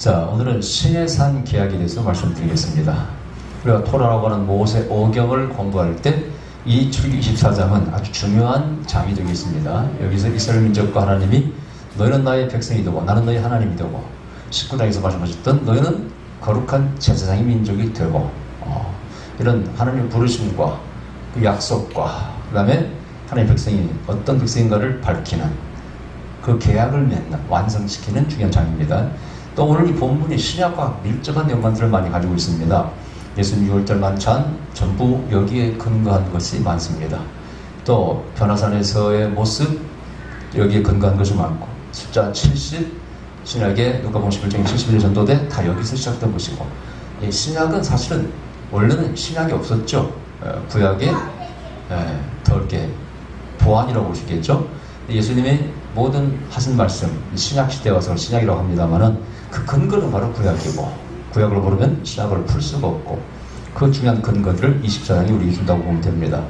자, 오늘은 시내산 계약에 대해서 말씀드리겠습니다. 우리가 토라라고 하는 모세 오경을 공부할 때 이 출애굽기 24장은 아주 중요한 장이 되겠습니다. 여기서 이스라엘 민족과 하나님이 너희는 나의 백성이 되고 나는 너희 하나님이 되고 19장에서 말씀하셨던 너희는 거룩한 제사장의 민족이 되고 이런 하나님의 부르심과 그 약속과 그 다음에 하나님의 백성이 어떤 백성인가를 밝히는 그 계약을 맺는 완성시키는 중요한 장입니다. 또 오늘 이 본문이 신약과 밀접한 연관들을 많이 가지고 있습니다. 예수님 6월절 만찬 전부 여기에 근거한 것이 많습니다. 또 변화산에서의 모습 여기에 근거한 것이 많고 숫자 70 신약의 누가복음 11장에 71년 전도대 다 여기서 시작된 것이고 신약은 사실은 원래는 신약이 없었죠. 구약에 더 이렇게 보완이라고 보시겠죠. 예수님의 모든 하신 말씀 신약 시대에 와서 신약이라고 합니다만은 그 근거는 바로 구약이고 구약을 모르면 신약을 풀 수가 없고 그 중요한 근거들을 24장이 우리에게 준다고 보면 됩니다.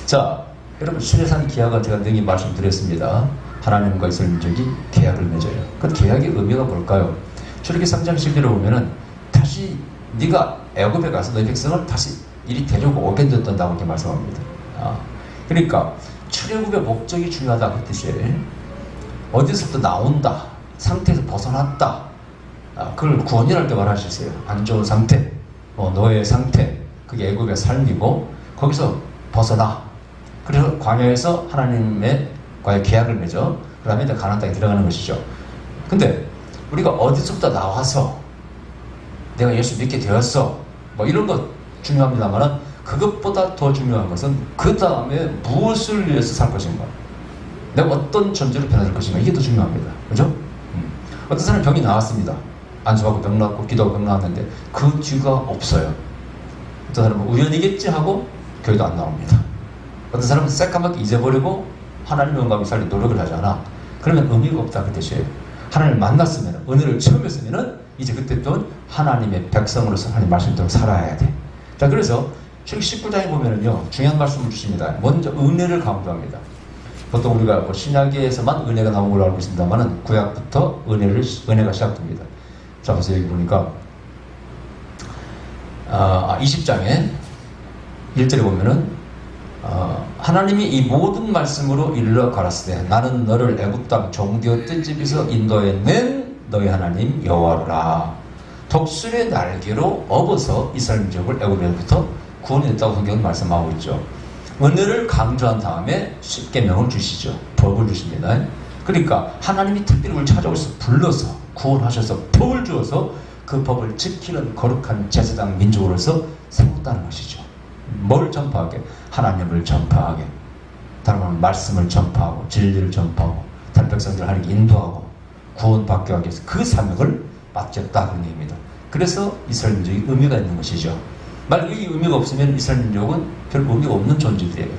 자, 여러분 시내산 계약은 제가 능히 말씀드렸습니다. 하나님과 이스라엘 민족이 계약을 맺어요. 그 계약의 의미가 뭘까요? 출애굽기 3장 10절을 보면은 다시 네가 애굽에 가서 너희 백성을 다시 이리 데리고 오게 됐단다고 이렇게 말씀합니다. 그러니까 출애굽의 목적이 중요하다 그 뜻이에요. 어디서부터 나온다, 상태에서 벗어났다. 그걸 구원이라고 말하셨어요. 안 좋은 상태, 노예의 상태, 그게 애굽의 삶이고 거기서 벗어나. 그래서 광야에서 하나님과의 계약을 맺어. 그 다음에 가나안 땅에 들어가는 것이죠. 근데 우리가 어디서부터 나와서 내가 예수 믿게 되었어, 이런 것 중요합니다만 그것보다 더 중요한 것은 그 다음에 무엇을 위해서 살 것인가, 내가 어떤 존재로 변화될 것인가, 이게 더 중요합니다. 그죠? 어떤 사람은 병이 나왔습니다. 안수하고 병 나왔고 기도하고 병 나왔는데 그 뒤가 없어요. 어떤 사람은 우연이겠지 하고 교회도 안 나옵니다. 어떤 사람은 새까맣게 잊어버리고 하나님의 영광을 살릴 노력을 하잖아. 그러면 의미가 없다 그 뜻이에요. 하나님을 만났으면, 은혜를 처음 했으면 이제 그때 또 하나님의 백성으로서 하나님 말씀대로 살아야 돼. 자, 그래서 출애굽기 19장에 보면은요 중요한 말씀을 주십니다. 먼저 은혜를 강조합니다. 보통 우리가 신약에서만 은혜가 나온 걸로 알고 있습니다만은 구약부터 은혜가 시작됩니다. 자, 그래서 여기 보니까 20장에 1절에 보면은 하나님이 이 모든 말씀으로 일러 가라사대 나는 너를 애굽 땅 종되었던 집에서 인도해 낸 너희 하나님 여호와라. 독수리의 날개로 업어서 이스라엘 민족을 애굽에서부터 구원했다고 성경은 말씀하고 있죠. 은혜를 강조한 다음에 십계명을 주시죠. 법을 주십니다. 그러니까 하나님이 특별히 우리를 찾아오셔서 불러서 구원하셔서 법을 주어서 그 법을 지키는 거룩한 제사장 민족으로서 세웠다는 것이죠. 뭘 전파하게? 하나님을 전파하게, 다른 말로 말씀을 전파하고 진리를 전파하고 다른 백성들을 하나님께 인도하고 구원받게 하기 위해서 그 사명을 맡겼다 그런 얘기입니다. 그래서 이스라엘 민족이 의미가 있는 것이죠. 만약 이 의미가 없으면 이스라엘 민족은 별 의미가 없는 존재들이에요.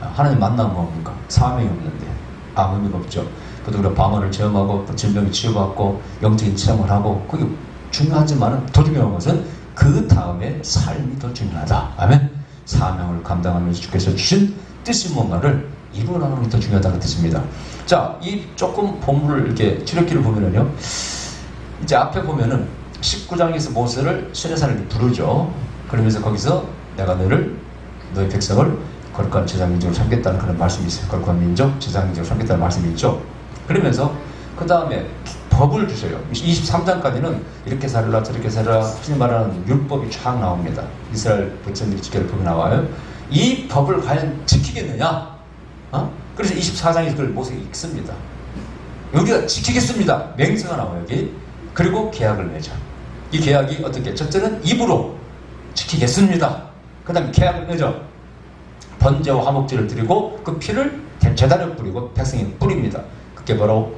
하나님 만나면 뭡니까? 사명이 없는데 아무 의미가 없죠. 그래도 우리가 방언을 체험하고 또 질병이 치유받고 영적인 체험을 하고 그게 중요하지만 더 중요한 것은 그 다음에 삶이 더 중요하다. 아멘. 사명을 감당하면서 주께서 주신 뜻이 뭔가를 이루어나가는 게 더 중요하다는 뜻입니다. 자, 이 조금 본문을 이렇게 출애굽기를 보면은요, 이제 앞에 보면은 19장에서 모세를 시내산을 부르죠. 그러면서 거기서 내가 너희 백성을 거룩한 제사장 민족으로 삼겠다는 그런 말씀이 있어요. 거룩한 민족, 제사장 민족으로 삼겠다는 말씀이 있죠. 그러면서 그 다음에 법을 주셔요. 23장까지는 이렇게 살라 저렇게 살라 흔히 말하는 율법이 쫙 나옵니다. 이스라엘 백성들이 지켜야 할 법이 나와요. 이 법을 과연 지키겠느냐? 그래서 24장에서 그걸 모세에게 읽습니다. 여기가 지키겠습니다. 맹세가 나와요. 여기. 그리고 계약을 맺어. 이 계약이 어떻게? 첫째는 입으로 지키겠습니다. 그 다음에 계약을 맺어. 번제와 화목제를 드리고 그 피를 제단에 뿌리고 백성에 뿌립니다. 그게 바로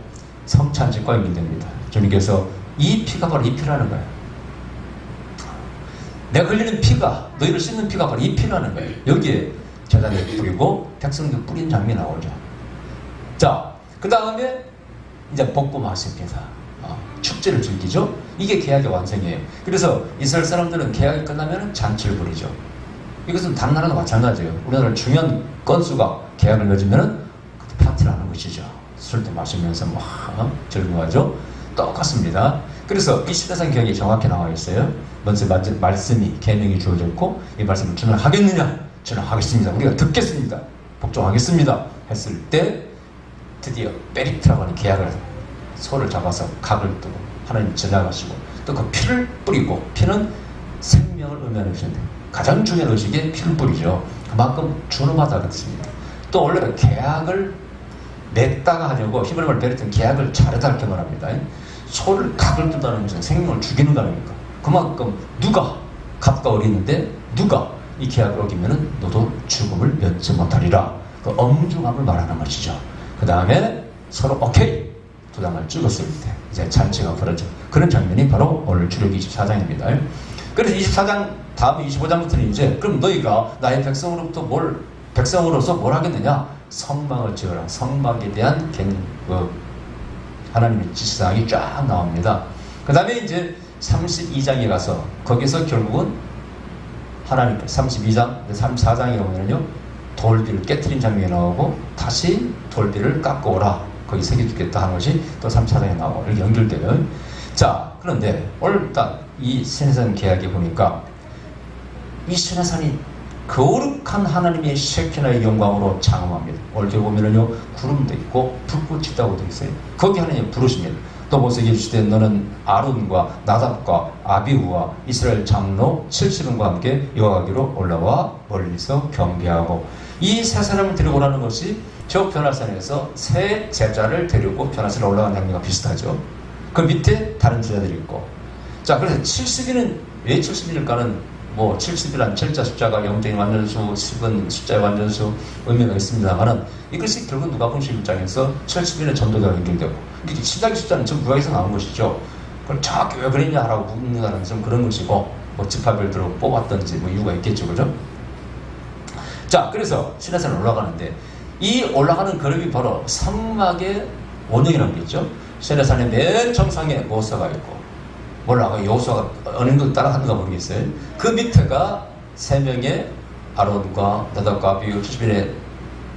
성찬식과 연결됩니다. 주님께서 이 피가 바로 이 피라는 거예요. 내가 흘리는 피가, 너희를 씻는 피가 바로 이 피라는 거예요. 여기에 제단에 뿌리고 백성들 뿌린 장면이 나오죠. 자, 그 다음에 이제 복음하십니다. 축제를 즐기죠. 이게 계약의 완성이에요. 그래서 이스라엘 사람들은 계약이 끝나면 잔치를 벌이죠. 이것은 다른 나라도 마찬가지예요. 우리나라 중요한 건수가 계약을 맺으면 파티를 하는 것이죠. 술도 마시면서 막 즐거워하죠. 똑같습니다. 그래서 이 시대상 계약이 정확히 나와 있어요. 먼저 말씀이 계명이 주어졌고 이 말씀을 준행하겠느냐? 준행하겠습니다. 우리가 듣겠습니다. 복종하겠습니다. 했을 때 드디어 베리트라고 하는 계약을 소를 잡아서 각을 뜨고 하나님 전향하시고 또 그 피를 뿌리고 피는 생명을 의미하는 것인데 가장 중요한 의식이 피를 뿌리죠. 그만큼 준엄하다 그랬습니다. 또 원래 계약을 맺다가 하려고 히브리말 베리트는 계약을 자르다 이렇게 말합니다. 소를 각을 뜬다는 것은 생명을 죽이는다는 겁니다. 그만큼 누가 값과 어리는데 누가 이 계약을 어기면은 너도 죽음을 면치 못하리라. 그 엄중함을 말하는 것이죠. 그 다음에 서로 오케이 도장을 찍었을 때 이제 잔치가 벌어져. 그런 장면이 바로 오늘 출애굽기 24장입니다. 그래서 24장 다음 25장부터는 이제 그럼 너희가 나의 백성으로서 뭘 하겠느냐? 성막을 지어라. 성막에 대한 하나님의 지시사항이 쫙 나옵니다. 그 다음에 이제 32장에 가서 거기서 결국은 하나님께서 32장, 34장에 보면요 돌비를 깨트린 장면이 나오고 다시 돌비를 깎고 오라. 거기 새겨주겠다 하는 것이 또 34장에 나오고 이렇게 연결돼요. 자, 그런데 오늘 딱 이 시내산 계약에 보니까 이 시내산이 거룩한 하나님의 셰키나의 영광으로 장엄합니다. 오늘 보면은요 구름도 있고 불꽃이 있다고 되어 있어요. 거기 하나님 부르십니다. 또 모세에게 주시되 너는 아론과 나답과 아비후와 이스라엘 장로 70명과 함께 여호와 께로 올라와 멀리서 경배하고 이 세 사람을 데리고 오라는 것이 저 변화산에서 세 제자를 데리고 변화산에 올라간 장면과 비슷하죠. 그 밑에 다른 제자들이 있고 자 그래서 70일은 왜 70일일까는 뭐 70이란 철자 숫자가 영적인 완전수, 10은 숫자의 완전수 의미가 있습니다만은 이것이 결국 누가복음 11장에서 70일의 전도자가 연결되고 이게 신약의 숫자는 전부 구약에서 나온 것이죠. 그걸 정확히 왜 그랬냐 라고 묻는다는 좀 그런 것이고 뭐 지파별대로 뽑았던지 뭐 이유가 있겠죠. 그죠? 자 그래서 시내산에 올라가는데 이 올라가는 그룹이 바로 성막의 원형이라는 게 있죠. 시내산의 맨 정상에 모세가 있고 몰라가 여호수아가 어느 정도 따라하는가 모르겠어요. 그 밑에가 세 명의 아론과 나답과 아비후 70인의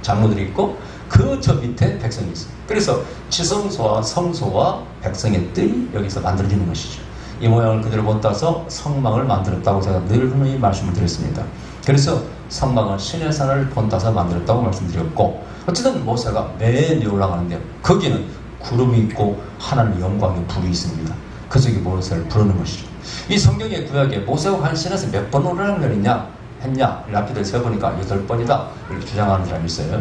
장로들이 있고 그 저 밑에 백성이 있어요. 그래서 지성소와 성소와 백성의 뜰이 여기서 만들어지는 것이죠. 이 모양을 그대로 본따서 성막을 만들었다고 제가 늘 흔히 말씀을 드렸습니다. 그래서 성막은 시내산을 본따서 만들었다고 말씀드렸고 어쨌든 모세가 맨 위에 올라가는데 거기는 구름이 있고 하나님의 영광의 불이 있습니다. 그 속에 모세를 부르는 것이죠. 이 성경의 구약에 모세가 한 시내에서 몇 번 오르라는 말이냐 했냐 라피드를 세어보니까 8번이다 이렇게 주장하는 사람이 있어요.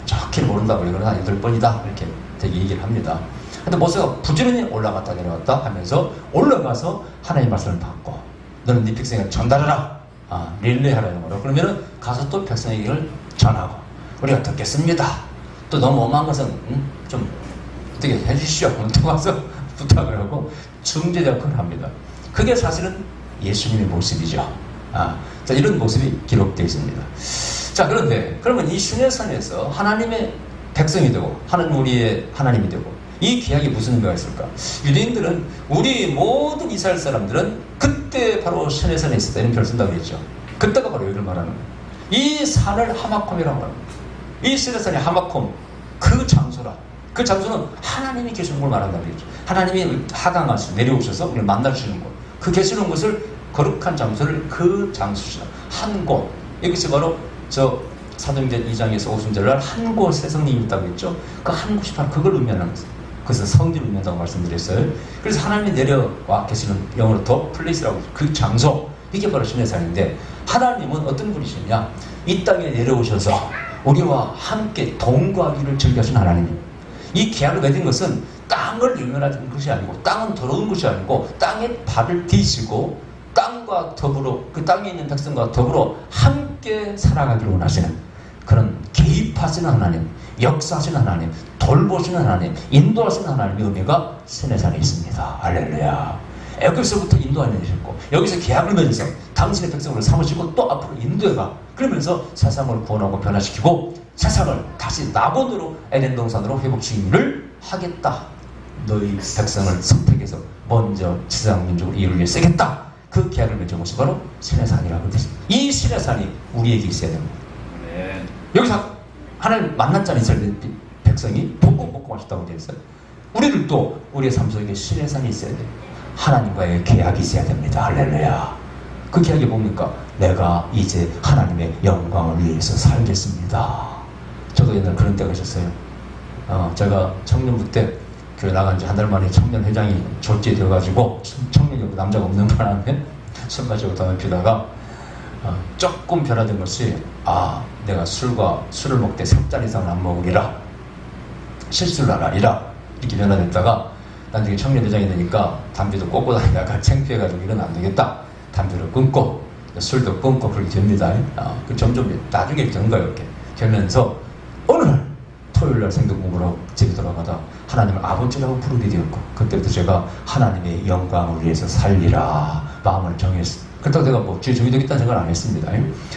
정확히 모른다고 그러나 8번이다 이렇게 되게 얘기를 합니다. 근데 모세가 부지런히 올라갔다 내려갔다 하면서 올라가서 하나님의 말씀을 받고 너는 네 백성에게 전달하라 릴레이하라는 거로 그러면은 가서 또 백성에게 전하고 우리가 듣겠습니다. 또 너무 엄한 것은 좀 어떻게 해주시오 또 가서 부탁을 하고 중재 역할을 합니다. 그게 사실은 예수님의 모습이죠. 자, 이런 모습이 기록되어 있습니다. 자, 그런데 그러면 이 시내산에서 하나님의 백성이 되고 하나님 우리의 하나님이 되고 이 계약이 무슨 의미가 있을까? 유대인들은 우리 모든 이스라엘 사람들은 그때 바로 시내산에 있었다 이런 표현을 쓴다고 했죠. 그때가 바로 여기를 말하는 거예요. 이 산을 하마콤이라고 말합니다. 이 시내산이 하마콤 그 장소라. 그 장소는 하나님이 계시는 걸 말한다고 했죠. 하나님이 하강하셔서 내려오셔서 우리를 만나주시는 곳. 그 계시는 곳을 거룩한 장소를 그 장소시다. 한 곳. 이것이 바로 저 사도행전 2장에서 오순절날 한 곳에 성령이 있다고 했죠. 그 한 곳이 바로 그걸 의미하는 것이죠. 그래서 성지를 의미한다고 말씀드렸어요. 그래서 하나님이 내려와 계시는 영어로 더 플레이스라고 그 장소. 이게 바로 시내산인데 하나님은 어떤 분이시냐? 이 땅에 내려오셔서 우리와 함께 동거하기를 즐겨하신 하나님입니다. 이 계약을 맺은 것은 땅을 유면하는 것이 아니고 땅은 더러운 것이 아니고 땅에 발을 디시고 땅과 더불어 그 땅에 있는 백성과 더불어 함께 살아가기를 원하시는 그런 개입하시는 하나님, 역사하시는 하나님, 돌보시는 하나님, 인도하시는 하나님의 의미가 시내산에 있습니다. 할렐루야. 애굽에서부터 인도하는 일이셨고 여기서 계약을 맺어서 당신의 백성을 삼으시고 또 앞으로 인도해가 그러면서 세상을 구원하고 변화시키고 세상을 다시 낙원으로 에덴 동산으로 회복시키기를 하겠다. 너희 백성을 선택해서 먼저 지상 민족을 이루기 위해 쓰겠다. 그 계약을 맺은 것이 바로 시내산이라고 했습니다. 이 시내산이 우리에게 있어야 됩니다. 네. 여기서 하나님 만났잖아요. 이스라엘 백성이 복고 하셨다고 되어 있어요. 우리들도 우리의 삶 속에 시내산이 있어야 돼요. 하나님과의 계약이 있어야 됩니다. 할렐루야. 그 계약이 뭡니까? 내가 이제 하나님의 영광을 위해서 살겠습니다. 저도 옛날 그런 때가 있었어요. 제가 청년부 때 교회 나간 지 한 달 만에 청년회장이 졸지되어가지고 청년이 남자가 없는 바람에 술 마시고 담배 피다가 조금 변화된 것이 내가 술을 먹되 3잔 이상은 안 먹으리라, 실수를 안 하리라, 이렇게 변화됐다가 나중에 청년회장이 되니까 담배도 꽂고 다니다가 창피해가지고 이건 안 되겠다, 담배를 끊고 술도 끊고 그렇게 됩니다. 점점 나중에 되는 거예요. 이렇게 되면서 어느 날 토요일날 성경 공부를 하고 집에 돌아가다 하나님을 아버지라고 부르게 되었고, 그때부터 제가 하나님의 영광을 위해서 살리라 마음을 정했어요. 그렇다고 내가 주의 종이 되겠다는 생각을 안 했습니다.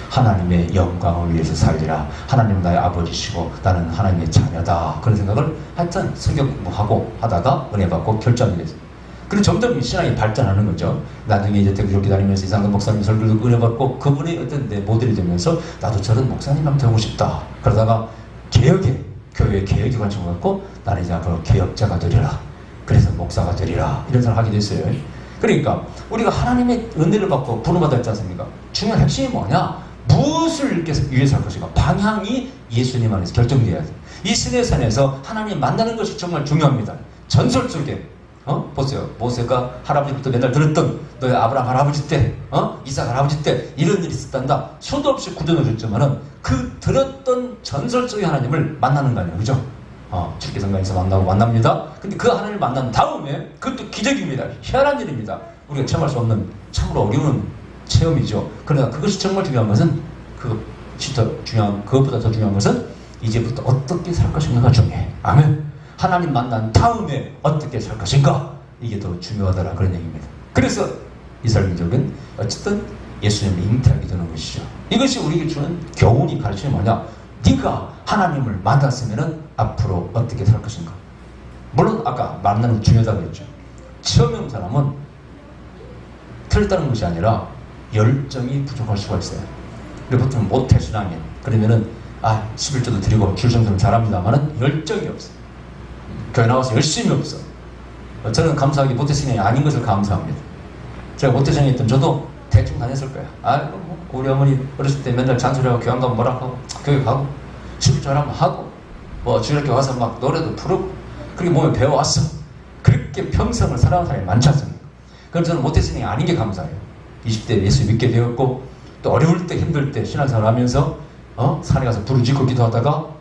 하나님의 영광을 위해서 살리라. 하나님은 나의 아버지시고 나는 하나님의 자녀다. 그런 생각을 하여튼 성경 공부하고 하다가 은혜 받고 결정이 됐어요. 그리고 점점 신앙이 발전하는 거죠. 나중에 이제 대구교회 다니면서 이상한 목사님 설교도 은혜 받고 그분이 어떤 내 모델이 되면서 나도 저런 목사님만 되고 싶다. 그러다가 교회 개혁에 관심을 갖고 나는 이제 앞으로 개혁자가 되리라. 그래서 목사가 되리라. 이런 생각을 하게 됐어요. 그러니까 우리가 하나님의 은혜를 받고 부름받아 있지 않습니까? 중요한 핵심이 뭐냐? 무엇을 위해서 할 것인가? 방향이 예수님 안에서 결정되어야 돼. 이 시내산에서 하나님 만나는 것이 정말 중요합니다. 전설 속에 보세요. 모세가 할아버지부터 맨날 들었던 너의 아브라함 할아버지 때, 이삭 할아버지 때 이런 일이 있었단다. 수도 없이 구전을 줬지만은 그 들었던 전설 속의 하나님을 만나는 거 아니에요, 그죠? 출애굽성경에서 만납니다. 근데 그 하나님을 만난 다음에 그것도 기적입니다. 희한한 일입니다. 우리가 체험할 수 없는 참으로 어려운 체험이죠. 그러나 그것이 정말 중요한 것은 그것보다 더 중요한 것은 이제부터 어떻게 살 것인가가 중요해. 아멘. 하나님 만난 다음에 어떻게 살 것인가, 이게 더 중요하다라 그런 얘기입니다. 그래서 이스라엘 민족은 어쨌든 예수님을 잉태하게 되는 것이죠. 이것이 우리에게 주는 교훈이 가르치는 뭐냐? 네가 하나님을 만났으면 앞으로 어떻게 살 것인가. 물론 아까 만나는 게 중요하다고 했죠. 처음에 온 사람은 틀렸다는 것이 아니라 열정이 부족할 수가 있어요. 그리고 보통 모태 신앙이에요. 그러면은 11조도 드리고 줄 정도는 잘합니다만은 열정이 없어요. 교회 나와서 열심히 없어. 저는 감사하게 모태신앙이 아닌 것을 감사합니다. 제가 모태신앙이었던 저도 대충 다녔을 거야. 우리 어머니 어렸을 때 맨날 잔소리하고 교회 안 가면 뭐라 하고 교회 가고 11조 하라면 하고 주일학교 와서 막 노래도 부르고 그렇게 몸에 배워왔어. 그렇게 평생을 살아온 사람이 많지 않습니까? 그럼 저는 모태신앙이 아닌 게 감사해요. 20대에 예수 믿게 되었고 또 어려울 때 힘들 때 신앙생활 하면서 산에 가서 불을 지고 기도하다가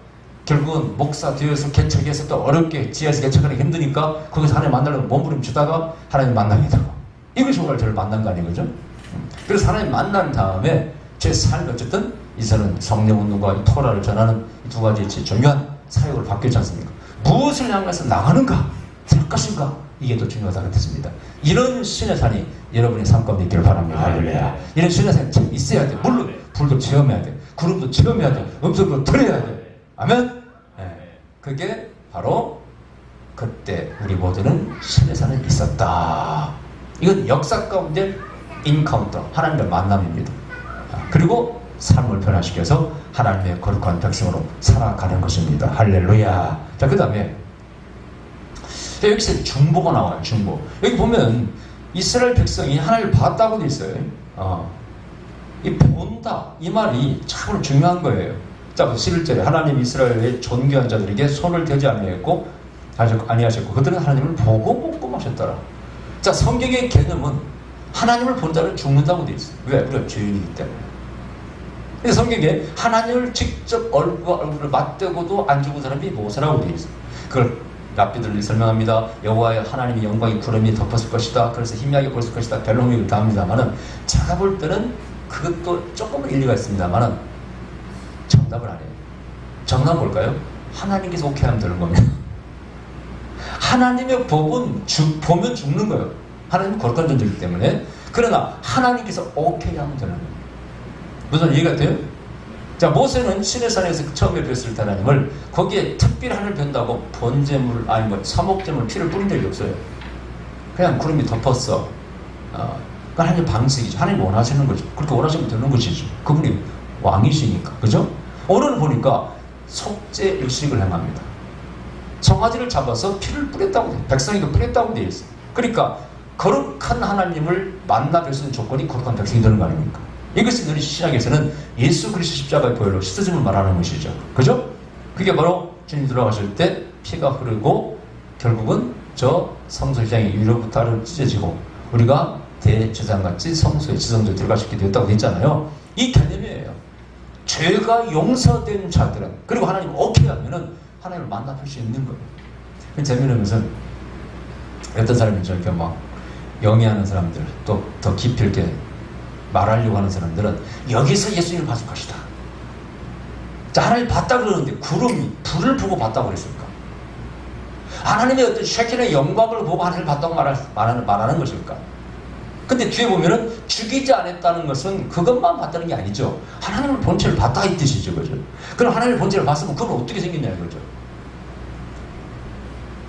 결국은 목사 뒤에서 개척해서 또 어렵게 지하에서 개척하는 게 힘드니까 거기서 하나님 만나려고 몸부림치다가 하나님 만나게 되고, 이것이 오늘 저를 만난 거 아니에요, 그죠? 그래서 하나님 만난 다음에 제 삶이 어쨌든 이제는 성령운동과 토라를 전하는 이 두 가지 중요한 사역을 받겠지 않습니까? 무엇을 향해서 나가는가, 살 것인가, 이게 더 중요하다고 했습니다. 이런 신의 산이 여러분의 삶 가운데 있기를 바랍니다. 할렐루야. 이런 신의 산이 있어야 돼. 물론 불도 체험해야 돼. 구름도 체험해야 돼. 음성도 들어야 돼. 아멘? 네. 그게 바로 그때 우리 모두는 신의 산에 있었다. 이건 역사 가운데 인카운터, 하나님의 만남입니다. 그리고 삶을 변화시켜서 하나님의 거룩한 백성으로 살아가는 것입니다. 할렐루야. 자, 그 다음에 여기서 중보가 나와요. 중보. 여기 보면 이스라엘 백성이 하나님을 봤다고 돼 있어요. 이 본다, 이 말이 참 중요한 거예요. 자, 11절에 하나님 이스라엘의 존귀한 자들에게 손을 대지 아니하셨고 그들은 하나님을 보고 먹고 마셨더라. 자, 성경의 개념은 하나님을 본 자는 죽는다고 돼 있어요. 왜? 우리가 죄인이기 때문에. 그래서 성경에 하나님을 직접 얼굴을 맞대고도 안 죽은 사람이 모세라고 돼 있어요. 그걸 랍비들이 설명합니다. 여호와의 하나님의 영광이 구름이 덮었을 것이다. 그래서 희미하게 보였을 것이다. 별로미를 다합니다만은 제가 볼 때는 그것도 조금은 일리가 있습니다만은 정답을 안 해요. 정답은 뭘까요? 하나님께서 오케이 하면 되는 겁니다. 하나님의 법은 보면 죽는 거예요. 하나님은 거룩한 존재이기 때문에. 그러나 하나님께서 오케이 하면 되는 거예요. 무슨 이해가 돼요? 자, 모세는 시내산에서 처음에 뵀을 때 하나님을 거기에 특별히 하늘 뵌다고 번제물 사목제물 피를 뿌린 적이 없어요. 그냥 구름이 덮었어. 그러니까 하나님 방식이죠. 하나님 원하시는 거죠. 그렇게 원하시면 되는 것이죠. 그분이 왕이시니까. 그죠? 오늘은 보니까 속죄 의식을 행합니다. 송아지를 잡아서 피를 뿌렸다고 돼. 백성이 뿌렸다고 돼 있어요. 그러니까 거룩한 하나님을 만나 뵐 수 있는 조건이 거룩한 백성이 되는 거 아닙니까? 이것이 우리 신약에서는 예수 그리스도 십자가의 보혈로 씻어짐을 말하는 것이죠. 그죠? 그게 바로 주님 돌아가실 때 피가 흐르고 결국은 저 성소장이 위로부터 아래로 찢어지고 우리가 대제사장같이 성소에 지성소에 들어갈 수 있게 되었다고 했잖아요. 이 개념이에요. 죄가 용서된 자들은, 그리고 하나님을 오케이 하면은 하나님을 만나볼 수 있는 거예요. 재미있는 것은 어떤 사람이 저렇게 막 영위하는 사람들, 또 더 깊이 이렇게 말하려고 하는 사람들은 여기서 예수님을 봤을 것이다. 자, 하나님 봤다 그러는데 구름이 불을 보고 봤다고 그랬을까? 하나님의 어떤 쉐kin의 영광을 보고 하나님을 봤다고 말하는 것일까? 근데 뒤에 보면은 죽이지 않았다는 것은 그것만 봤다는 게 아니죠. 하나님의 본체를 봤다 이 뜻이죠. 그죠? 그럼 하나님의 본체를 봤으면 그건 어떻게 생겼냐 이거죠.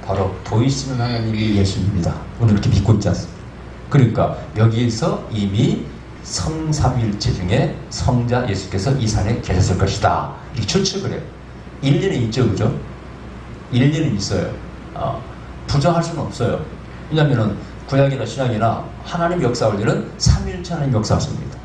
바로 보이시는 하나님이 예수입니다. 오늘 이렇게 믿고 있지 않습니까? 그러니까 여기에서 이미 성삼일체 중에 성자 예수께서 이 산에 계셨을 것이다. 이렇게 추측을 해요. 일리는 있죠. 그죠? 일리는 있어요. 부정할 수는 없어요. 왜냐하면 구약이나 신약이나 하나님 역사할 때는 삼일체 하나님 역사하십니다.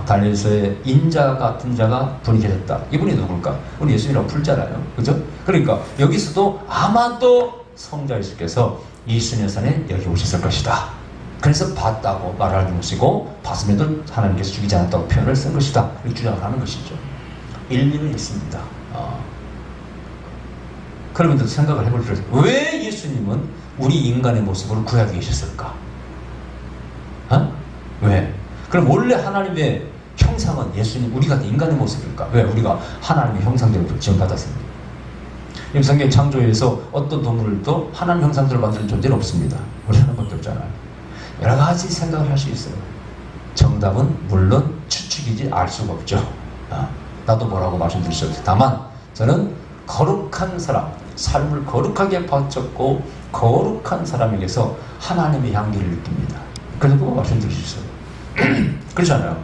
다니엘서의 인자 같은 자가 분이 계셨다. 이분이 누굴까? 우리 예수님이라고 풀잖아요. 그죠? 그러니까 여기서도 아마도 성자 예수께서 이순의 산에 여기 오셨을 것이다. 그래서 봤다고 말하는 것이고 봤음에도 하나님께서 죽이지 않았다고 표현을 쓴 것이다. 이렇게 주장을 하는 것이죠. 일리는 있습니다. 그러면 생각을 해볼 필요가 있어요. 왜 예수님은 우리 인간의 모습으로 구약에 계셨을까? 왜? 그럼 원래 하나님의 형상은 예수님, 우리가 인간의 모습일까? 왜? 우리가 하나님의 형상대로 지원받았습니다. 성경 창조에서 어떤 동물도 하나님 형상대로 만드는 존재는 없습니다. 우리 하나님밖에 없잖아요. 여러 가지 생각을 할 수 있어요. 정답은 물론 추측이지 알 수가 없죠. 나도 뭐라고 말씀드릴 수 없어요. 다만 저는 거룩한 사람, 삶을 거룩하게 바쳤고 거룩한 사람에게서 하나님의 향기를 느낍니다. 그래서 그거 말씀드릴 수 있어요. 그렇잖아요.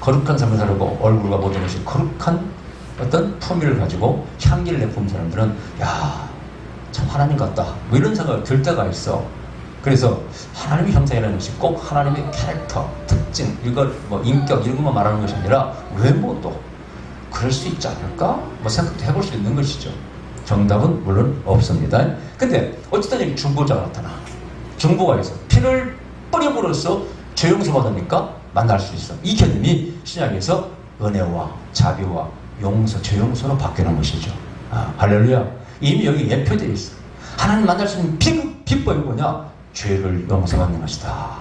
거룩한 삶을 살고 얼굴과 모든 것이 거룩한 어떤 품위를 가지고 향기를 내뿜는 사람들은 야, 참 하나님 같다. 뭐 이런 생각이 들 때가 있어. 그래서 하나님의 형상이라는 것이 꼭 하나님의 캐릭터, 특징, 이걸 뭐 인격 이런 것만 말하는 것이 아니라 외모도 그럴 수 있지 않을까? 뭐 생각도 해볼 수 있는 것이죠. 정답은 물론 없습니다. 근데 어쨌든 여기 중보자가 나타나. 중보가 있어. 피를 뿌려버려서 죄 용서 받으니까 만날 수 있어. 이 개념이 신약에서 은혜와 자비와 용서, 죄 용서로 바뀌는 것이죠. 할렐루야. 이미 여기 예표되어 있어. 하나님 만날 수 있는 비법이 뭐냐? 죄를 용서받는 것이다.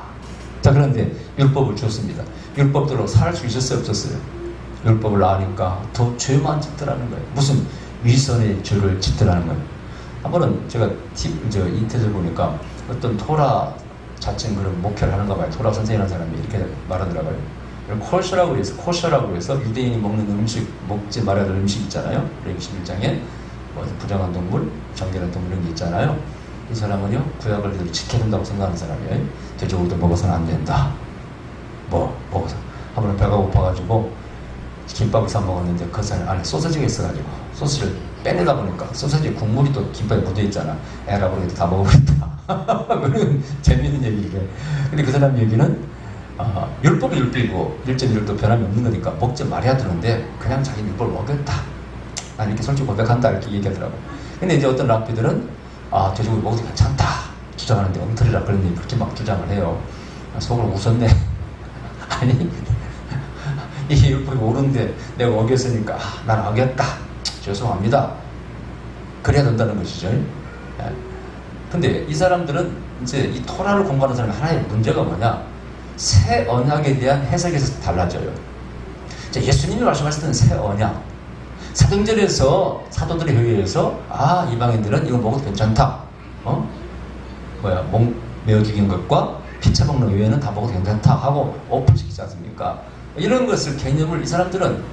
자, 그런데 율법을 주었습니다. 율법대로 살 수 있었어요, 없었어요? 율법을 아니까 더 죄만 짓더라는 거예요. 무슨 위선의 죄를 짓더라는 거예요. 한 번은 제가 인터넷을 보니까 어떤 토라 자칭 그런 목회를 하는가 봐요. 토라 선생이라는 사람이 이렇게 말하더라고요. 코셔라고 해서 유대인이 먹는 음식, 먹지 말아야 될 음식 있잖아요. 레위기 11장에 부정한 동물, 정결한 동물 이런 게 있잖아요. 이 사람은요, 구약을 그대로 지켜야 된다고 생각하는 사람이에요. 돼지고기도 먹어서는 안 된다. 먹어서. 한 번은 배가 고파가지고 김밥을 사 먹었는데 그 안에 소시지가 있어가지고 소시지를 빼내다 보니까 소시지 국물이 또 김밥에 묻어있잖아. 에라 그래도 다 먹어버렸다. 그런 재미있는 얘기를 해. 근데 그 사람 얘기는 율법이 율법이고 1.1도 변함이 없는 거니까 먹지 말아야 되는데 그냥 자기 율법을 먹였다. 난 이렇게 솔직히 고백한다 이렇게 얘기하더라고. 근데 이제 어떤 랍비들은 돼지고기 먹어도 괜찮다 주장하는데 엉터리라 그런 얘기 그렇게 막 주장을 해요. 속으로 웃었네. 아니 이 율법이 옳은데 내가 어겼으니까 난 어겼다. 죄송합니다. 그래야 된다는 것이죠. 근데 이 사람들은 이제 이 토라를 공부하는 사람이 하나의 문제가 뭐냐? 새 언약에 대한 해석에서 달라져요. 예수님이 말씀하실 때는 새 언약. 사도행전에서 사도들의 회의에서 이방인들은 이거 먹어도 괜찮다. 목 메어 죽인 것과 피차 먹는 외에는 다 먹어도 괜찮다 하고 오픈시키지 않습니까? 이런 것을 개념을 이 사람들은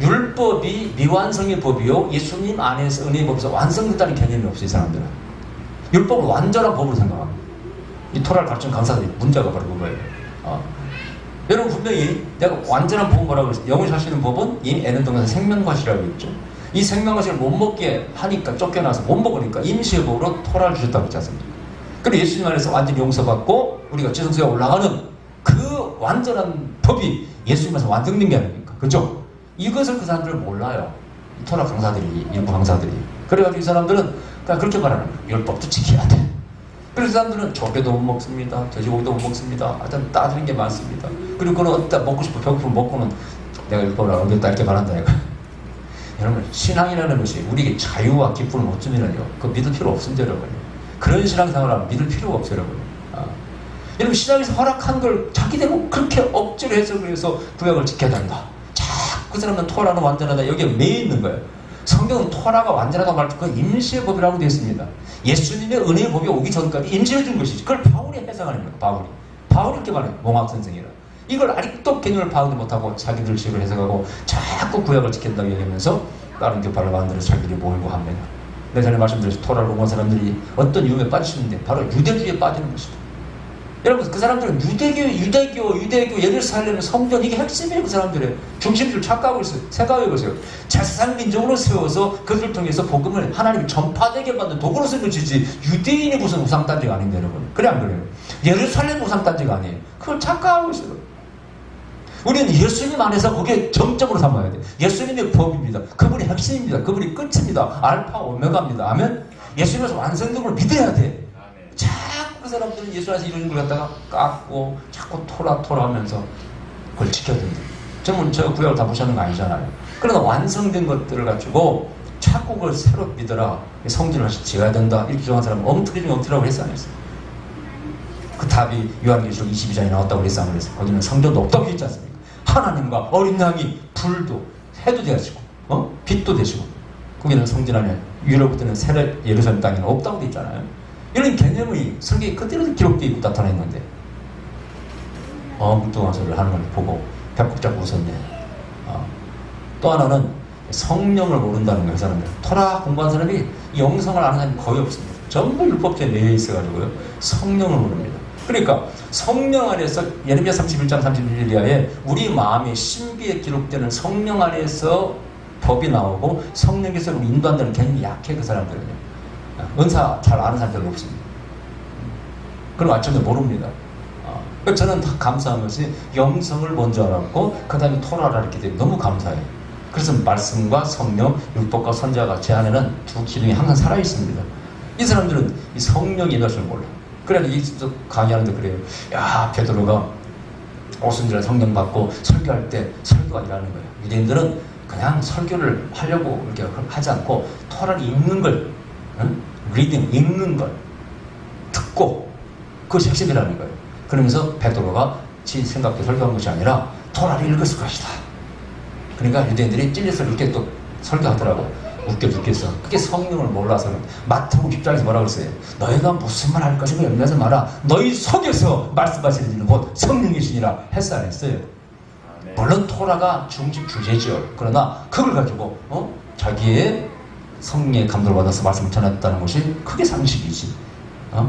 율법이 미완성의 법이요 예수님 안에서 은혜의 법에서 완성됐다는 개념이 없어요. 이 사람들은 율법을 완전한 법으로 생각합니다. 이 토라를 가르치는 강사들이 문제가 바로 그거예요. 여러분 분명히 내가 완전한 법은 뭐라고 그랬어요? 영을 사시는 법은 이 애는 동에서 생명과실이라고 했죠. 이 생명과실을 못 먹게 하니까 쫓겨나서 못 먹으니까 임시의 법으로 토라를 주셨다고 했지 않습니까? 그리고 예수님 안에서 완전히 용서받고 우리가 지성소에 올라가는 그 완전한 법이 예수님에서 완성된 게 아닙니까? 그죠? 이것을 그 사람들은 몰라요. 토라 강사들이, 일부 강사들이. 그래가지고 이 사람들은 그냥 그렇게 말하는 거예요. 율법도 지켜야 돼. 그래서 사람들은 조개도 못 먹습니다. 돼지고기도 못 먹습니다. 하여튼 따지는 게 많습니다. 그리고 그는 어디다 먹고 싶어 배고프면 먹고는 내가 율법을 어겼다 이렇게 말한다 이거. 여러분 신앙이라는 것이 우리에게 자유와 기쁨을 못 주면요 그거 믿을 필요 없습니다 여러분. 그런 신앙생활을 믿을 필요가 없어요 여러분. 여러분 신앙에서 허락한 걸 자기대로 그렇게 억지로 해석을 해서 구약을 지켜야 된다. 자꾸 그 사람은 토라는 완전하다 여기에 매여 있는 거예요. 성경은 토라가 완전하다고 말할 때 그건 임시의 법이라고 되어 있습니다. 예수님의 은혜의 법이 오기 전까지 임시해 준 것이지. 그걸 바울이 해석하는 거예요. 바울이 이렇게 말해요. 몽학 선생이라. 이걸 아직도 개념을 파악도 못하고 자기들 식으로 해석하고 자꾸 구약을 지킨다고 얘기하면서 다른 교파를 만들어서 자기들이 모이고 합니다. 내가 전에 말씀드렸죠. 토라를 본 사람들이 어떤 유혹에 빠지시는데 바로 유대주의에 빠지는 것이다. 여러분 그 사람들은 유대교 예루살렘 성전 이게 핵심이에요. 그 사람들의 중심줄 착각하고 있어요. 생각해 보세요. 자세상 민족으로 세워서 그들을 통해서 복음을 하나님이 전파되게 만든 도구로 쓴 것이지 유대인이 무슨 우상단지가 아닌데 여러분. 그래 안 그래요? 예루살렘 우상단지가 아니에요. 그걸 착각하고 있어요. 우리는 예수님 안에서 그게 정점으로 삼아야 돼요. 예수님의 법입니다. 그분이 핵심입니다. 그분이 끝입니다. 알파 오메가입니다. 아멘? 예수님에서 완성된 걸 믿어야 돼. 자꾸 그 사람들은 예수 안에서 이루는 걸 갖다가 깎고 자꾸 토라 하면서 그걸 지켜야 된다. 저는 저 구약을 다 보시는 거 아니잖아요. 그러나 완성된 것들을 가지고 자꾸 그걸 새로 믿어라. 성전을 다시 지어야 된다. 이렇게 주장한 사람은 엉터리라고 했어 안 했어요? 그 답이 요한계시록 22장에 나왔다고 그랬어 안 그랬어요? 거기는 성전도 없다고 했지 않습니까? 하나님과 어린 양이 불도 해도 되시고 빛도 되시고 거기는 성전 안에 유로부터는 새 예루살렘 땅에는 없다고 돼 있잖아요. 이런 개념이 성경에 그대로 기록되어 있고 나타나 있는데 뭉뚱한 소리를 하는 걸 보고 배꼽 잡고 웃었네. 또 하나는 성령을 모른다는 거예요. 그 사람들 토라 공부한 사람이 영성을 아는 사람이 거의 없습니다. 전부 율법주의에 매여 있어가지고요 성령을 모릅니다. 그러니까 성령 안에서 예레미야 31장 31절 이하에 우리 마음의 신비에 기록되는 성령 안에서 법이 나오고 성령께서 우리 인도한다는 개념이 약해. 그 사람들은요 은사 잘 아는 사람들은 없습니다. 그럼 완전히 모릅니다. 저는 다 감사한 것이 영성을 먼저 알았고 그 다음에 토라를 알았기 때문에 너무 감사해요. 그래서 말씀과 성령, 율법과 선지자가 제 안에는 두 기둥이 항상 살아있습니다. 이 사람들은 이 성령이 있는 줄 몰라. 그래서 이 강의하는데 그래요. 야 베드로가 오순절에 성령 받고 설교할 때 설교가 아니라는 거예요. 유대인들은 그냥 설교를 하려고 이렇게 하지 않고 토라를 읽는 걸 리딩, 읽는 걸 듣고 그것이 핵심이라는 거예요. 그러면서 베드로가 지 생각대로 설교한 것이 아니라 토라를 읽었을 것이다. 그러니까 유대인들이 찔려서 이렇게 또 설교하더라고. 웃겨 죽겠어. 그게 성령을 몰라서. 마태복음 10장에서 뭐라고 그랬어요? 너희가 무슨 말 할 것인가 염려하지 마라. 너희 속에서 말씀하시는 이는 곧 성령이시니라 했어 안 했어요? 물론 토라가 중심 주제죠. 그러나 그걸 가지고 자기의 성령의 감동을 받아서 말씀을 전했다는 것이 그게 상식이지.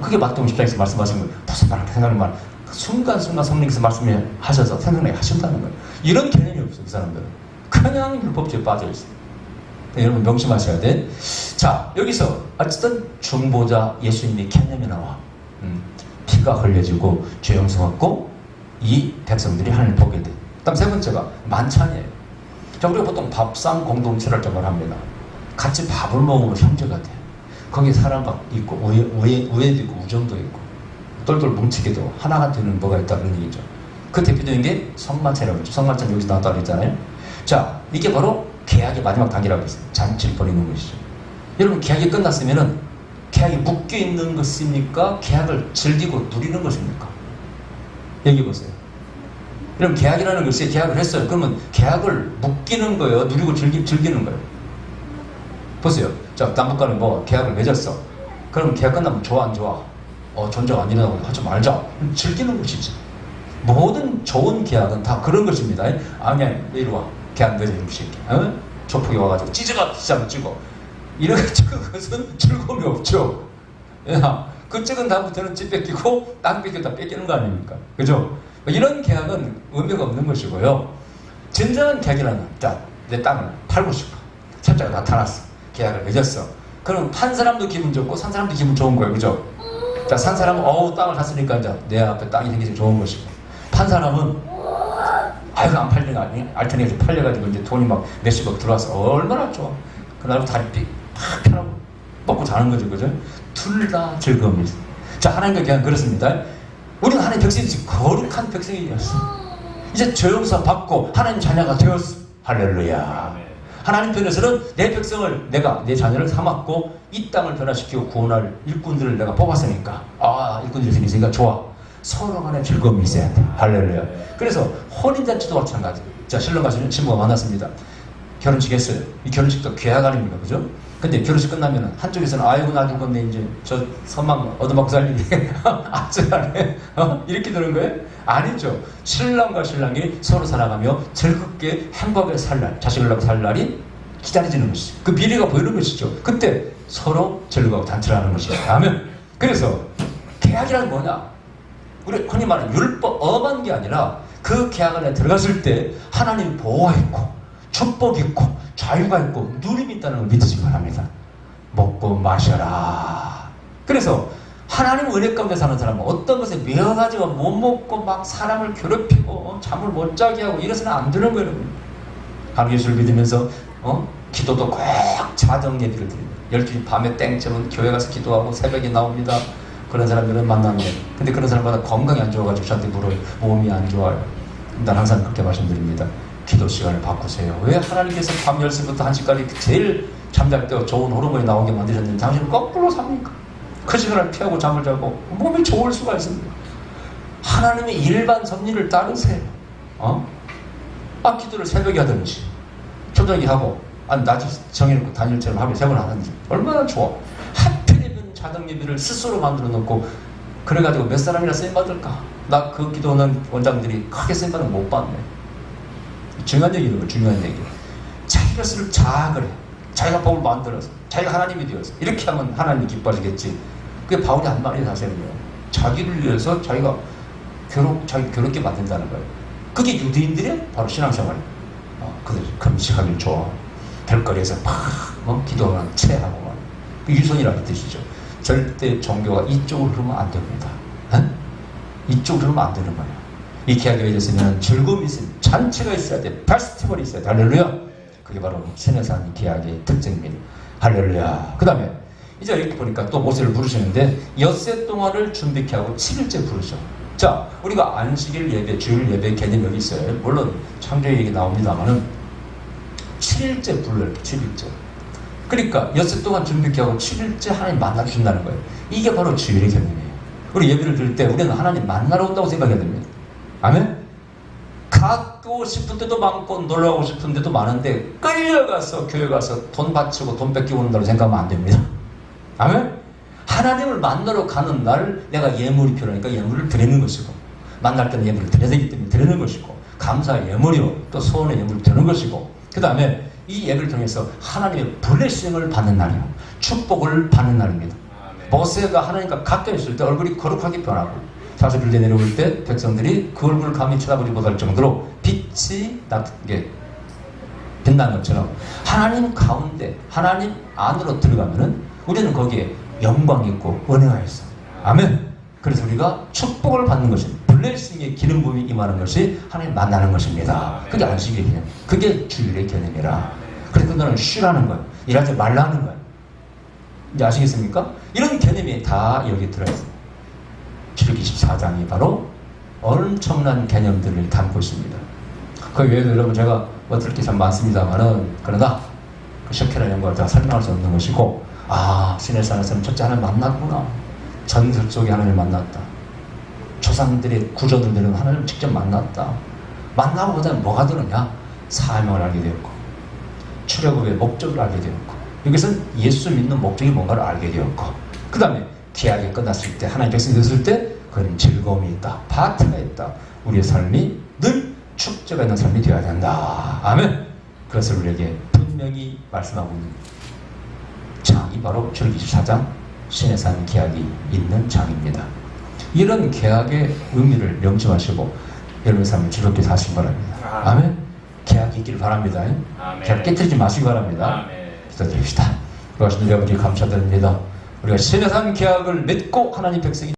그게 마태복음 10장에서 말씀하신 걸 무슨 말 할까 생각하는 말 순간순간 성령께서 말씀하셔서 생각나게 하신다는 거예요. 이런 개념이 없어요. 그 사람들은 그냥 율법주의에 빠져있어요. 여러분 명심하셔야 돼. 자 여기서 어쨌든 중보자 예수님의 개념이 나와. 피가 흘려지고 죄 용서받고 이 백성들이 하나님을 보게 돼. 그다음 세 번째가 만찬이에요. 자 우리가 보통 밥상 공동체를 합니다. 같이 밥을 먹으면 형제가 돼. 거기에 사랑도 있고 우애도 있고 우정도 있고 똘똘 뭉치게도 하나가 되는 뭐가 있다 그런 얘기죠. 그 대표적인 게 성만찬이라고 했죠. 성만찬 여기서 나왔다고 했잖아요. 자 이게 바로 계약의 마지막 단계라고 했어요. 잔치를 벌이는 것이죠. 여러분 계약이 끝났으면은 계약이 묶여있는 것입니까? 계약을 즐기고 누리는 것입니까? 얘기해 보세요. 여러분 계약이라는 것이 계약을 했어요. 그러면 계약을 묶이는 거예요? 누리고 즐기는 거예요? 보세요. 자 남북간에 뭐 계약을 맺었어. 그럼 계약 끝나면 좋아 안 좋아? 전쟁 안 일어나고 하지 말자. 즐기는 것이지. 모든 좋은 계약은 다 그런 것입니다. 아니야 이리 와. 계약 맺어 이놈 새끼. 조폭이 와가지고 찢어가 시작을 찍어. 이런 것은 즐거움이 없죠. 야, 그쪽은 다음부터는 집 뺏기고 땅 뺏겼다 뺏기는 거 아닙니까? 그죠? 이런 계약은 의미가 없는 것이고요. 진정한 계약이라는 자, 내 땅을 팔고 싶어. 세자가 나타났어. 계약을 맺었어. 그럼 판 사람도 기분 좋고 산 사람도 기분 좋은 거예요. 그죠? 자, 산 사람은 어우 땅을 샀으니까 이제 내 앞에 땅이 생기서 좋은 것이고, 판 사람은 아이고 안 팔리는 거 아니? 알테네이트 팔려가지고 이제 돈이 막 몇십억 들어와서 얼마나 좋아. 그날부터 다리 팍 펴라고 먹고 자는 거죠, 그죠? 둘 다 즐거움이죠. 자, 하나님과 그냥 그렇습니다. 우리는 하나님 백성이지, 거룩한 백성이었어. 이제 죄용서 받고 하나님 자녀가 되었어. 할렐루야. 하나님 편에서는 내 백성을, 내가 내 자녀를 삼았고 이 땅을 변화시키고 구원할 일꾼들을 내가 뽑았으니까, 아, 일꾼들이 생기니까 좋아. 서로 간에 즐거움이 있어야 돼. 할렐루야. 그래서 혼인잔치도 마찬가지. 자, 신랑 가시는 친구가 만났습니다. 결혼식 했어요. 이 결혼식도 계약 아닙니까, 그죠? 근데 결혼식 끝나면은 한쪽에서는 아이고 나 죽었네, 이제 저 선망 얻어먹고 살리게 앞서가네 이렇게 되는 거예요? 아니죠. 신랑과 신랑이 서로 살아가며 즐겁게 행복하게 살 날, 자식을 낳고 살 날이 기다려지는 것이죠. 그 미래가 보이는 것이죠. 그때 서로 즐거워 단체를 하는 것이죠. 아멘. 그래서 계약이란 뭐냐? 우리 흔히 말하는 율법 엄한 게 아니라 그 계약 안에 들어갔을 때 하나님 보호가 있고 축복이 있고 자유가 있고 누림이 있다는 걸 믿으시기 바랍니다. 먹고 마셔라. 그래서 하나님 은혜 가운데 사는 사람은 어떤 것에 매여가지고 못 먹고 막 사람을 괴롭히고 잠을 못 자게 하고 이래서는 안 되는 거예요. 하나님 예수를 믿으면서 기도도 꼭 자정 예비를 드립니다. 12시 밤에 땡처럼 교회 가서 기도하고 새벽에 나옵니다. 그런 사람들은 만나는데, 근데 그런 사람마다 건강이 안 좋아가지고 저한테 물어요. 몸이 안 좋아요. 난 항상 그렇게 말씀드립니다. 기도 시간을 바꾸세요. 왜 하나님께서 밤 10시부터 1시까지 제일 잠잘 때 좋은 호르몬이 나오게 만드셨는데 당신은 거꾸로 삽니까? 그 시간을 피하고 잠을 자고 몸이 좋을 수가 있습니다. 하나님의 일반 섭리를 따르세요. 기도를 새벽에 하든지 초저녁에 하고 낮에 정해놓고 단일처럼 하루에 3번 하든지 얼마나 좋아. 하필이면 자동 예배를 스스로 만들어 놓고 그래가지고 몇 사람이나 쓰임받을까? 나 그 기도하는 원장들이 크게 쓰임받은 거 못 봤네. 중요한 얘기예요. 중요한 얘기. 자기가 쓸 자학을 해. 자기가 법을 만들어서 자기가 하나님이 되어서 이렇게 하면 하나님이 기뻐하시겠지. 그게 바울이 한 말이 사실은요. 자기를 위해서 자기 괴롭게 만든다는 거예요. 그게 유대인들의 바로 신앙생활이에요. 그들 금식하기 좋아. 별거리에서 막 기도하는 체하고 막 유선이라는 뜻이죠. 절대 종교가 이쪽으로 흐르면 안 됩니다. 이쪽으로 흐르면 안 되는 거예요. 이 계약이 맺었으면 즐거움이 있어야 돼. 잔치가 있어야 돼. 페스티벌이 있어야 돼. 할렐루야. 그게 바로 세네산 계약의 특징입니다. 할렐루야. 그 다음에 이제 이렇게 보니까 또 모세를 부르시는데 엿새 동안을 준비케 하고 7일째 부르죠. 자, 우리가 안식일 예배, 주일 예배 개념이 여기 있어요. 물론 창조의 얘기 나옵니다만은 7일째 불러요. 7일째. 그러니까 엿새 동안 준비케 하고 7일째 하나님 만나주신다는 거예요. 이게 바로 주일의 개념이에요. 우리 예배를 드릴 때 우리는 하나님 만나러 온다고 생각해야 됩니다. 아멘? 가고 싶은 데도 많고 놀러가고 싶은 데도 많은데 끌려가서 교회 가서 돈 바치고 돈 뺏기고 온다고 생각하면 안 됩니다. 아멘? 하나님을 만나러 가는 날 내가 예물이 필요하니까 예물을 드리는 것이고, 만날 때는 예물을 드려야 되기 때문에 드리는 것이고, 감사의 예물이요 또 소원의 예물을 드리는 것이고, 그 다음에 이 예배를 통해서 하나님의 블레싱을 받는 날이에요. 축복을 받는 날입니다. 모세가 하나님과 가까이 있을 때 얼굴이 거룩하게 변하고 사슬길에 내려올 때 백성들이 그 얼굴을 감히 쳐다보지 못할 정도로 빛이 나게 빛나는 것처럼 하나님 가운데 하나님 안으로 들어가면은 우리는 거기에 영광이 있고 은혜가 있어. 아멘. 그래서 우리가 축복을 받는 것이, 블레싱의 기름 부음이 임하는 것이 하나님 만나는 것입니다. 그게 안식의 개념, 그게 주일의 개념이라. 그래서 너는 쉬라는 거야. 일하지 말라는 거야. 이제 아시겠습니까? 이런 개념이 다 여기 들어있습니다. 출애굽기 24장이 바로 엄청난 개념들을 담고 있습니다. 그 외에도 여러분 제가 어떨 게 참 많습니다만은, 그러나 그 셔케라 연구할 때 설명할 수 없는 것이고, 시내산에서는 첫째 하나님 만났구나. 전설 속에 하나님을 만났다. 조상들의 구조들 되는 하나님을 직접 만났다. 만나고 그다음에 뭐가 되느냐? 사명을 알게 되었고, 출애굽의 목적을 알게 되었고, 여기서는 예수 믿는 목적이 뭔가를 알게 되었고, 그 다음에 계약이 끝났을 때, 하나님 백성이 됐을 때 그런 즐거움이 있다. 파티가 있다. 우리의 삶이 늘 축제가 있는 삶이 되어야 된다. 아멘. 그것을 우리에게 분명히 말씀하고 있는 장이 바로 출애굽기 24장 시내산 계약이 있는 장입니다. 이런 계약의 의미를 명심하시고 여러분의 삶을 즐겁게 사시기 바랍니다. 아멘. 계약이 있기를 바랍니다. 계약 깨뜨리지 마시기 바랍니다. 기도드립시다. 그러신 우리 아버지 감사드립니다. 우리가 시내산 계약을 맺고 하나님 백성이